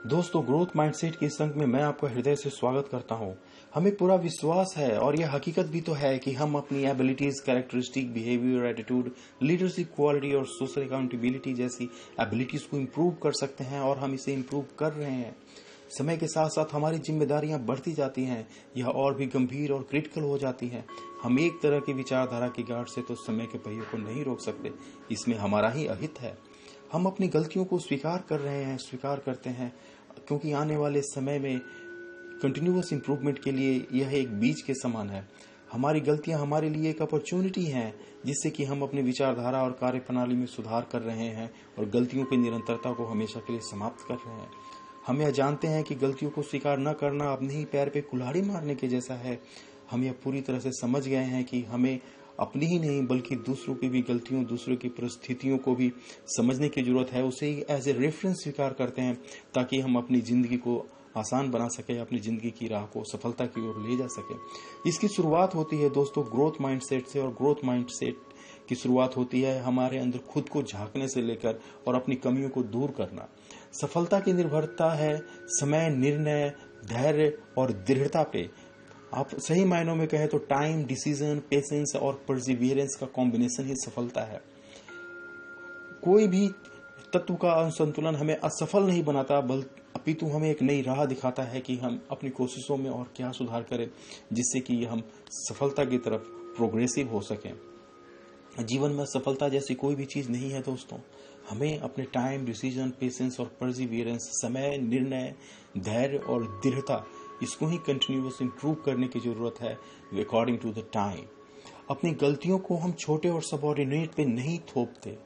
दोस्तों, growth mindset के इस अंक में मैं आपका हृदय से स्वागत करता हूं। हमें पूरा विश्वास है और यह हकीकत भी तो है कि हम अपनी abilities, characteristic, behaviour, attitude, leadership quality और सोशल अकाउंटेबिलिटी जैसी एबिलिटीज को इम्प्रूव कर सकते हैं और हम इसे इम्प्रूव कर रहे हैं। समय के साथ साथ हमारी जिम्मेदारियां बढ़ती जाती हैं, यह और भी गंभीर और क्रिटिकल हो जाती हैं। हम एक तरह की विचारधारा की गार्ड से तो समय के पहियों को नहीं रोक सकते, इसमें हमारा ही अहित है। हम अपनी गलतियों को स्वीकार कर रहे हैं, स्वीकार करते हैं, क्योंकि आने वाले समय में कंटिन्यूअस इंप्रूवमेंट के लिए यह एक बीज के समान है। हमारी गलतियां हमारे लिए एक अपॉर्चुनिटी हैं, जिससे कि हम अपनी विचारधारा और कार्यप्रणाली में सुधार कर रहे हैं और गलतियों की निरंतरता को हमेशा के लिए समाप्त कर रहे हैं। हम यह जानते हैं कि गलतियों को स्वीकार न करना अपने ही पैर पे कुल्हाड़ी मारने के जैसा है। हम यह पूरी तरह से समझ गए हैं कि हमें अपनी ही नहीं बल्कि दूसरों की भी गलतियों, दूसरों की परिस्थितियों को भी समझने की जरूरत है। उसे एज ए रेफरेंस स्वीकार करते हैं ताकि हम अपनी जिंदगी को आसान बना सके, अपनी जिंदगी की राह को सफलता की ओर ले जा सके। इसकी शुरुआत होती है दोस्तों ग्रोथ माइंडसेट से, और ग्रोथ माइंडसेट की शुरुआत होती है हमारे अंदर खुद को झांकने से लेकर और अपनी कमियों को दूर करना। सफलता की निर्भरता है समय, निर्णय, धैर्य और दृढ़ता पे। आप सही मायनों में कहें तो टाइम, डिसीजन, पेशेंस और परसिवियरेंस का कॉम्बिनेशन ही सफलता है। कोई भी तत्व का असंतुलन हमें असफल नहीं बनाता, अपितु हमें एक नई राह दिखाता है कि हम अपनी कोशिशों में और क्या सुधार करें, जिससे कि हम सफलता की तरफ प्रोग्रेसिव हो सकें। जीवन में सफलता जैसी कोई भी चीज नहीं है दोस्तों। हमें अपने टाइम, डिसीजन, पेशेंस और परसिवियरेंस, समय, निर्णय, धैर्य और दृढ़ता, इसको ही कंटिन्यूअस इंप्रूव करने की जरूरत है अकॉर्डिंग टू द टाइम। अपनी गलतियों को हम छोटे और सबऑर्डिनेट पे नहीं थोपते।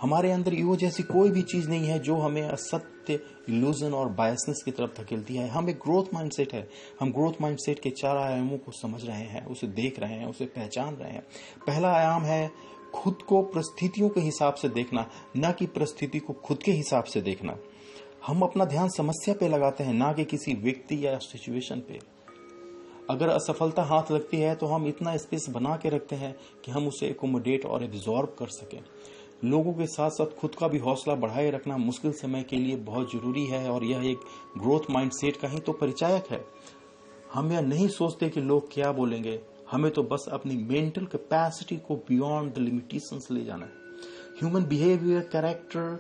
हमारे अंदर ईगो जैसी कोई भी चीज नहीं है जो हमें असत्य, इल्यूजन और बायसनेस की तरफ धकेलती है। हम एक ग्रोथ माइंडसेट है। हम ग्रोथ माइंडसेट के 4 आयामों को समझ रहे हैं, उसे देख रहे हैं, उसे पहचान रहे हैं। पहला आयाम है खुद को परिस्थितियों के हिसाब से देखना, न कि परिस्थिति को खुद के हिसाब से देखना। हम अपना ध्यान समस्या पे लगाते हैं, ना कि किसी व्यक्ति या सिचुएशन पे। अगर असफलता हाथ लगती है तो हम इतना स्पेस बना के रखते हैं कि हम उसे एकोमोडेट और एब्जॉर्ब कर सकें। लोगों के साथ साथ खुद का भी हौसला बढ़ाए रखना मुश्किल समय के लिए बहुत जरूरी है, और यह एक ग्रोथ माइंडसेट का ही तो परिचायक है। हम यह नहीं सोचते कि लोग क्या बोलेंगे, हमें तो बस अपनी मेंटल कैपेसिटी को बियॉन्ड द लिमिटेशंस ले जाना है। Human behaviour, character,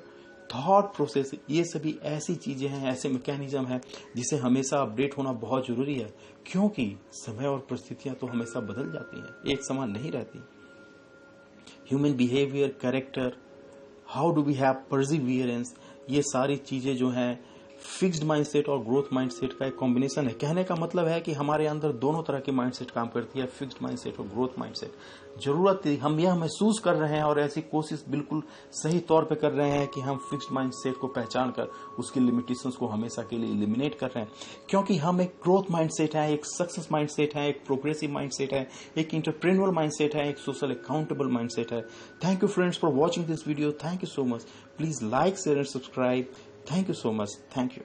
thought process, ये सभी ऐसी चीजें हैं, ऐसे मैकेनिज्म है जिसे हमेशा अपडेट होना बहुत जरूरी है, क्योंकि समय और परिस्थितियां तो हमेशा बदल जाती हैं, एक समान नहीं रहती। Human behaviour, character, how do we have perseverance, ये सारी चीजें जो हैं फिक्स्ड माइंडसेट और ग्रोथ माइंडसेट का एक कॉम्बिनेशन है। कहने का मतलब है कि हमारे अंदर दोनों तरह की माइंडसेट काम करती है, फिक्स्ड माइंडसेट और ग्रोथ माइंडसेट। जरूरत हम यह महसूस कर रहे हैं और ऐसी कोशिश बिल्कुल सही तौर पे कर रहे हैं कि हम फिक्स्ड माइंडसेट को पहचान कर उसकी लिमिटेशंस को हमेशा के लिए एलिमिनेट कर रहे हैं, क्योंकि हम एक ग्रोथ माइंडसेट है, एक सक्सेस माइंडसेट है, एक प्रोग्रेसिव माइंडसेट है, एक एंटरप्रेन्योर माइंडसेट है, एक सोशल अकाउंटेबल माइंडसेट है। Thank you friends for watching this video. Thank you so much. Please like, share and subscribe. Thank you so much. Thank you.